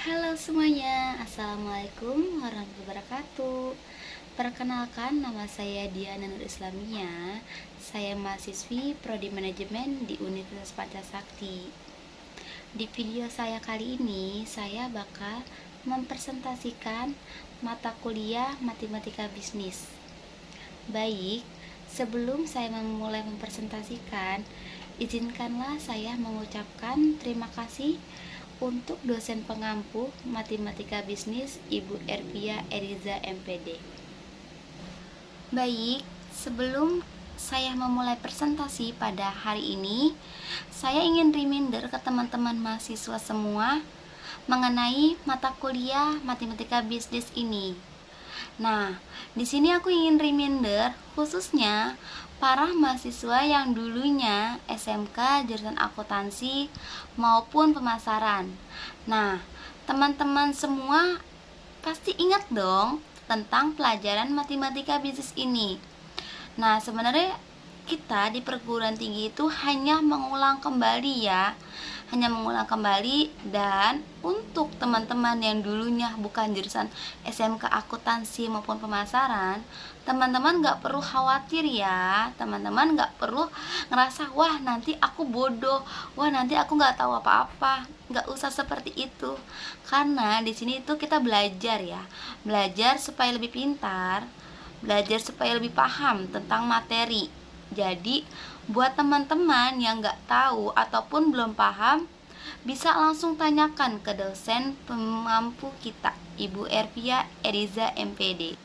Halo semuanya, Assalamualaikum warahmatullahi wabarakatuh. Perkenalkan, nama saya Diana Nur Islamia. Saya mahasiswi Prodi Manajemen di Universitas Pancasakti. Di video saya kali ini, saya bakal mempresentasikan mata kuliah Matematika Bisnis. Baik, sebelum saya memulai mempresentasikan, izinkanlah saya mengucapkan terima kasih untuk dosen pengampu Matematika Bisnis Ibu Ervia Eriza MPD. Baik, sebelum saya memulai presentasi pada hari ini, saya ingin reminder ke teman-teman mahasiswa semua mengenai mata kuliah Matematika Bisnis ini. Nah, di sini aku ingin reminder khususnya para mahasiswa yang dulunya SMK jurusan akuntansi maupun pemasaran. Nah, teman-teman semua pasti ingat dong tentang pelajaran matematika bisnis ini. Nah, sebenarnya kita di perguruan tinggi itu hanya mengulang kembali dan untuk teman-teman yang dulunya bukan jurusan SMK akuntansi maupun pemasaran, teman-teman gak perlu khawatir ya, teman-teman gak perlu ngerasa wah nanti aku bodoh, wah nanti aku gak tahu apa-apa. Gak usah seperti itu, karena di sini itu kita belajar supaya lebih pintar, belajar supaya lebih paham tentang materi. Jadi buat teman-teman yang gak tahu ataupun belum paham, bisa langsung tanyakan ke dosen pengampu kita, Ibu Ervia Eriza MPD.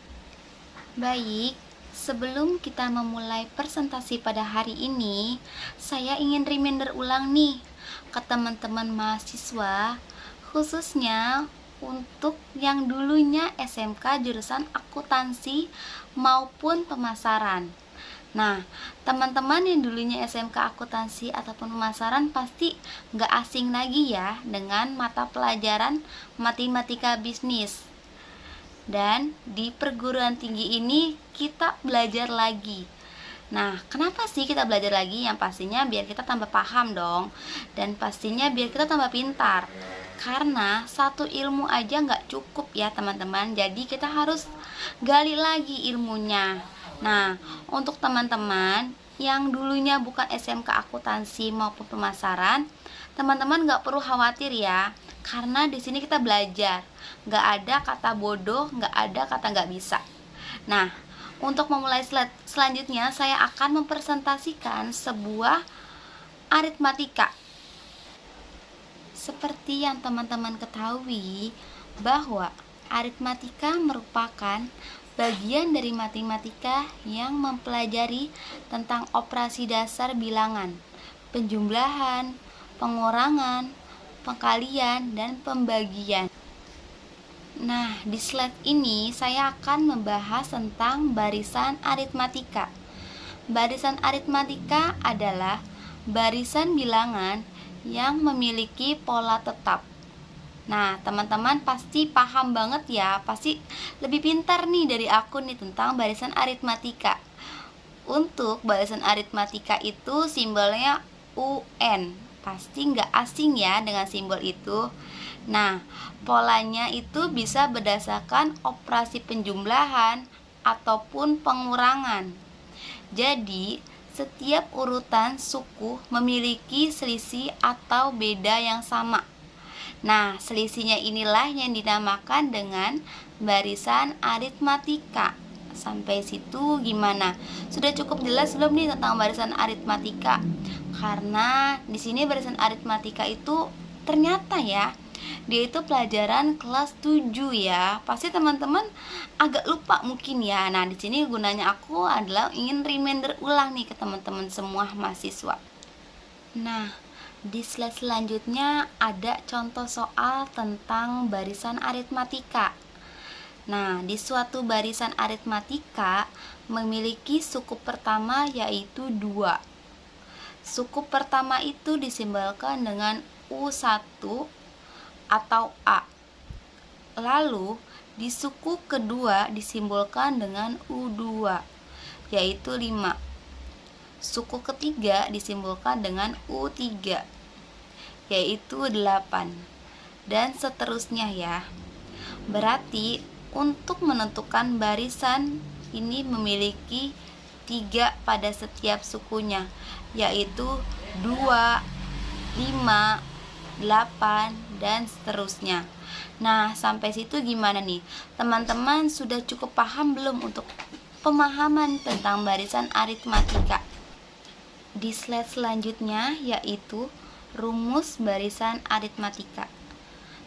Baik, sebelum kita memulai presentasi pada hari ini, saya ingin reminder ulang nih ke teman-teman mahasiswa, khususnya untuk yang dulunya SMK jurusan akuntansi maupun pemasaran. Nah, teman-teman yang dulunya SMK akuntansi ataupun pemasaran pasti nggak asing lagi ya dengan mata pelajaran matematika bisnis. Dan di perguruan tinggi ini kita belajar lagi. Nah, kenapa sih kita belajar lagi? Yang pastinya biar kita tambah paham dong, dan pastinya biar kita tambah pintar. Karena satu ilmu aja nggak cukup ya teman-teman, jadi kita harus gali lagi ilmunya. Nah, untuk teman-teman yang dulunya bukan SMK akuntansi maupun pemasaran, teman-teman nggak perlu khawatir ya, karena di sini kita belajar, nggak ada kata bodoh, nggak ada kata nggak bisa. Nah, untuk memulai slide selanjutnya, saya akan mempresentasikan sebuah aritmatika. Seperti yang teman-teman ketahui, bahwa aritmatika merupakan bagian dari matematika yang mempelajari tentang operasi dasar bilangan, penjumlahan, pengurangan, pengkalian, dan pembagian. Nah, di slide ini saya akan membahas tentang barisan aritmatika. Barisan aritmatika adalah barisan bilangan yang memiliki pola tetap. Nah, teman-teman pasti paham banget ya, pasti lebih pintar nih dari aku nih tentang barisan aritmatika. Untuk barisan aritmatika itu simbolnya UN, pasti nggak asing ya dengan simbol itu. Nah, polanya itu bisa berdasarkan operasi penjumlahan ataupun pengurangan. Jadi, setiap urutan suku memiliki selisih atau beda yang sama. Nah, selisihnya inilah yang dinamakan dengan barisan aritmatika. Sampai situ gimana? Sudah cukup jelas belum nih tentang barisan aritmatika? Karena di sini barisan aritmatika itu ternyata ya, dia itu pelajaran kelas 7 ya. Pasti teman-teman agak lupa mungkin ya. Nah, di sini gunanya aku adalah ingin reminder ulang nih ke teman-teman semua mahasiswa. Nah, di slide selanjutnya ada contoh soal tentang barisan aritmatika. Nah, di suatu barisan aritmatika memiliki suku pertama yaitu 2. Suku pertama itu disimbolkan dengan U1 atau A. Lalu, di suku kedua disimbolkan dengan U2, yaitu 5. Suku ketiga disimbolkan dengan U3, yaitu 8. dan seterusnya ya. Berarti untuk menentukan barisan ini memiliki 3 pada setiap sukunya, yaitu 2, 5, 8, dan seterusnya. Nah, sampai situ gimana nih? Teman-teman sudah cukup paham belum untuk pemahaman tentang barisan aritmatika? Di slide selanjutnya yaitu rumus barisan aritmatika.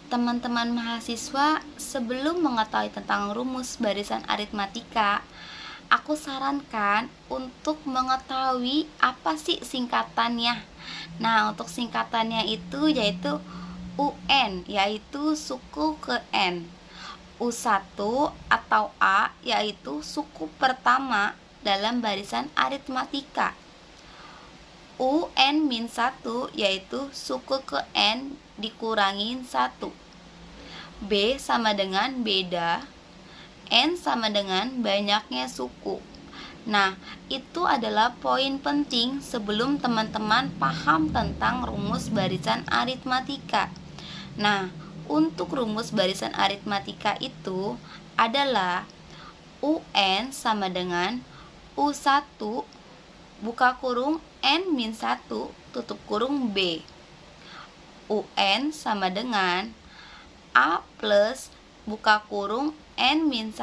Teman-teman mahasiswa, sebelum mengetahui tentang rumus barisan aritmatika, aku sarankan untuk mengetahui apa sih singkatannya. Nah, untuk singkatannya itu yaitu UN, yaitu suku ke N. U1 atau A, yaitu suku pertama dalam barisan aritmatika. UN-1, yaitu suku ke N dikurangin 1. B sama dengan beda, N sama dengan banyaknya suku. Nah, itu adalah poin penting sebelum teman-teman paham tentang rumus barisan aritmatika. Nah, untuk rumus barisan aritmatika itu adalah UN sama dengan U1 buka kurung N-1 tutup kurung B. UN sama dengan A plus buka kurung N-1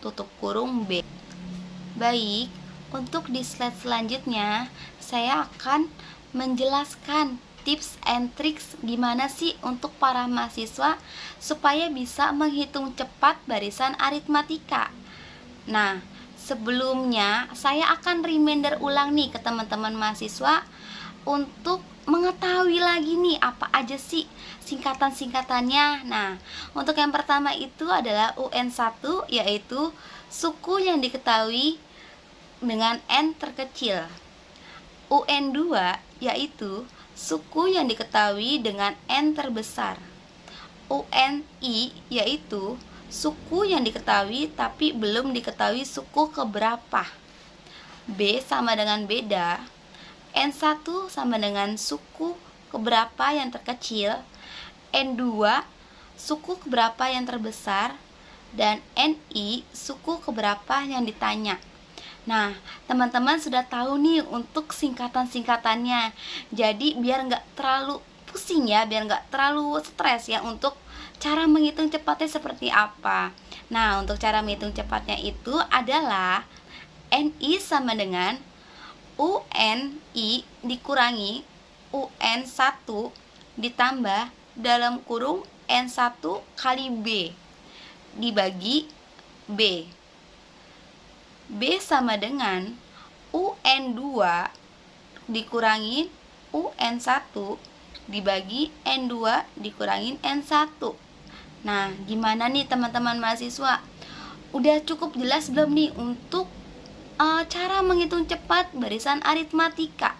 tutup kurung B. Baik, untuk di slide selanjutnya saya akan menjelaskan tips and tricks gimana sih untuk para mahasiswa supaya bisa menghitung cepat barisan aritmatika. Nah, sebelumnya saya akan reminder ulang nih ke teman-teman mahasiswa untuk mengetahui lagi nih apa aja sih singkatan-singkatannya. Nah, untuk yang pertama itu adalah UN1, yaitu suku yang diketahui dengan N terkecil. UN2 yaitu suku yang diketahui dengan N terbesar. UNI yaitu suku yang diketahui tapi belum diketahui suku keberapa. B sama dengan beda, N1 sama dengan suku keberapa yang terkecil, N2 suku keberapa yang terbesar, dan NI suku keberapa yang ditanya. Nah, teman-teman sudah tahu nih untuk singkatan-singkatannya. Jadi biar nggak terlalu pusing ya, biar nggak terlalu stres ya untuk cara menghitung cepatnya seperti apa. Nah, untuk cara menghitung cepatnya itu adalah NI sama dengan UNI dikurangi UN1 ditambah dalam kurung N1 kali B dibagi B. B sama dengan UN2 dikurangi UN1 dibagi N2 dikurangin N1. Nah, gimana nih teman-teman mahasiswa? Udah cukup jelas belum nih untuk cara menghitung cepat barisan aritmatika?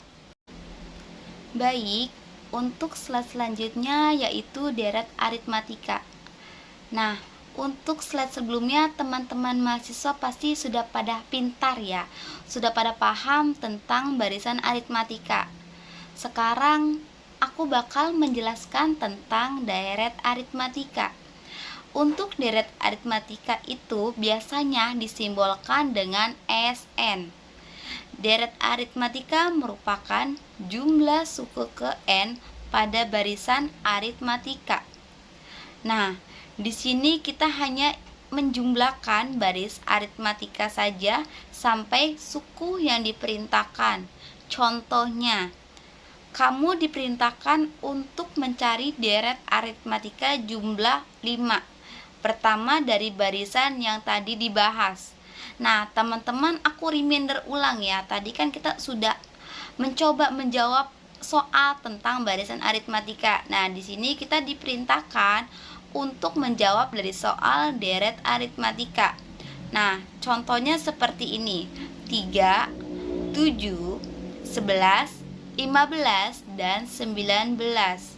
Baik, untuk slide selanjutnya yaitu deret aritmatika. Nah, untuk slide sebelumnya teman-teman mahasiswa pasti sudah pada pintar ya, sudah pada paham tentang barisan aritmatika. Sekarang aku bakal menjelaskan tentang deret aritmatika. Untuk deret aritmatika itu biasanya disimbolkan dengan SN. Deret aritmatika merupakan jumlah suku ke N pada barisan aritmatika. Nah, di sini kita hanya menjumlahkan baris aritmatika saja sampai suku yang diperintahkan. Contohnya, kamu diperintahkan untuk mencari deret aritmatika jumlah 5. Pertama dari barisan yang tadi dibahas. Nah, teman-teman, aku reminder ulang ya. Tadi kan kita sudah mencoba menjawab soal tentang barisan aritmatika. Nah, di sini kita diperintahkan untuk menjawab dari soal deret aritmatika. Nah, contohnya seperti ini. 3, 7, 11, 15, dan 19.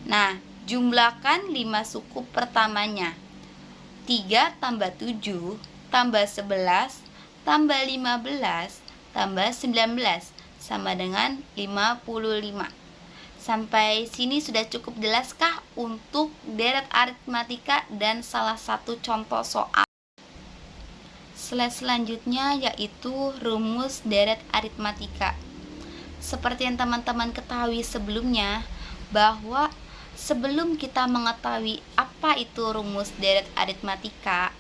Nah, jumlahkan 5 suku pertamanya. 3 tambah 7 tambah 11 tambah 15 tambah 19 sama dengan 55. Sampai sini sudah cukup jelaskah untuk deret aritmatika dan salah satu contoh soal? Slide selanjutnya yaitu rumus deret aritmatika. Seperti yang teman-teman ketahui sebelumnya, bahwa sebelum kita mengetahui apa itu rumus deret aritmatika,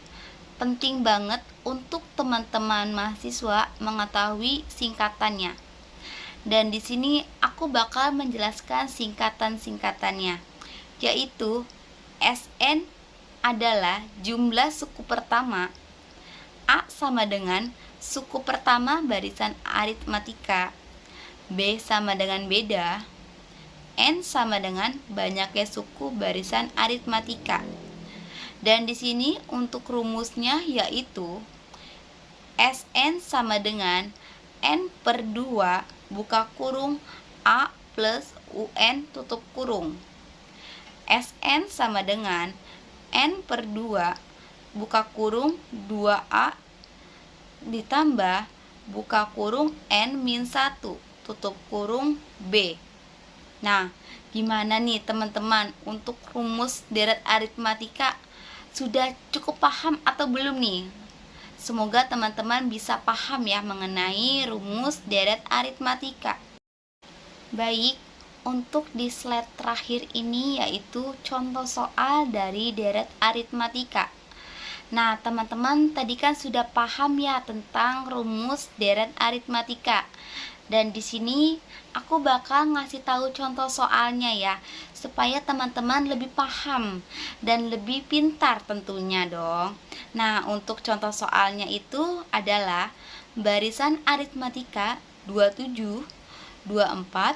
penting banget untuk teman-teman mahasiswa mengetahui singkatannya. Dan di sini aku bakal menjelaskan singkatan-singkatannya, yaitu SN adalah jumlah suku pertama, A sama dengan suku pertama barisan aritmatika, B sama dengan beda, N sama dengan banyaknya suku barisan aritmatika. Dan di sini untuk rumusnya yaitu SN sama dengan N per 2 buka kurung A plus UN tutup kurung. SN sama dengan N per 2 buka kurung 2A ditambah buka kurung N min 1 tutup kurung B. Nah, gimana nih teman-teman untuk rumus deret aritmatika? Sudah cukup paham atau belum nih? Semoga teman-teman bisa paham ya mengenai rumus deret aritmatika. Baik, untuk di slide terakhir ini yaitu contoh soal dari deret aritmatika. Nah, teman-teman tadi kan sudah paham ya tentang rumus deret aritmatika. Dan di sini aku bakal ngasih tahu contoh soalnya ya, supaya teman-teman lebih paham dan lebih pintar tentunya dong. Nah, untuk contoh soalnya itu adalah barisan aritmatika 27, 24,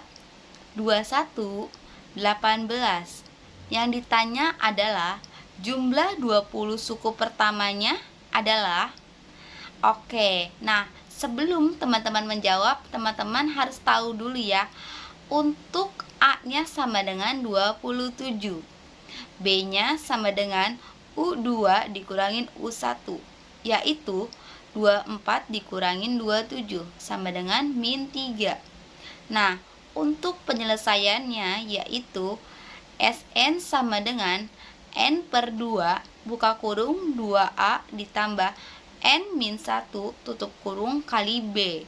21, 18. Yang ditanya adalah jumlah 20 suku pertamanya adalah. Oke, nah sebelum teman-teman menjawab, teman-teman harus tahu dulu ya. Untuk A-nya sama dengan 27, B-nya sama dengan U2 dikurangin U1, yaitu 24 dikurangin 27 sama dengan min 3. Nah, untuk penyelesaiannya yaitu SN sama dengan N per 2 buka kurung 2A ditambah N min 1 tutup kurung kali B.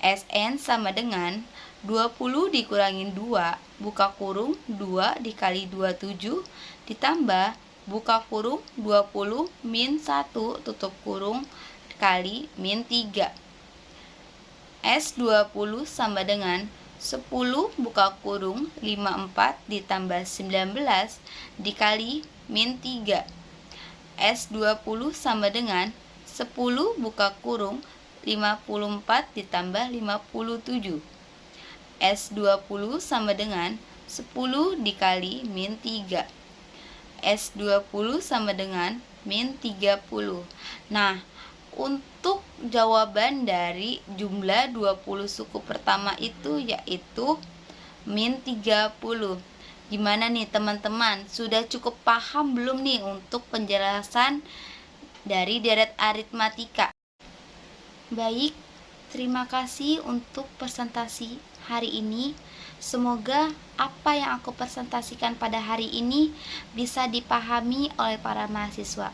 SN sama dengan 20 dikurangin 2 buka kurung 2 dikali 27 ditambah buka kurung 20 min 1 tutup kurung kali min 3. S20 sama dengan 10 buka kurung 54 ditambah 19 dikali min 3. S20 sama dengan 10 buka kurung 54 ditambah 57. S20 sama dengan 10 dikali min 3. S20 sama dengan min 30. Nah, untuk jawaban dari jumlah 20 suku pertama itu yaitu min 30. Gimana nih teman-teman? Sudah cukup paham belum nih untuk penjelasan dari deret aritmatika? Baik, terima kasih untuk presentasi hari ini. Semoga apa yang aku presentasikan pada hari ini bisa dipahami oleh para mahasiswa,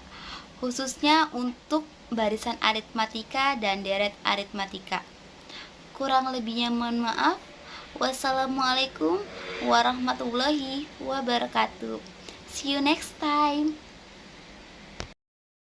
khususnya untuk barisan aritmatika dan deret aritmatika. Kurang lebihnya mohon maaf. Wassalamualaikum warahmatullahi wabarakatuh. See you next time.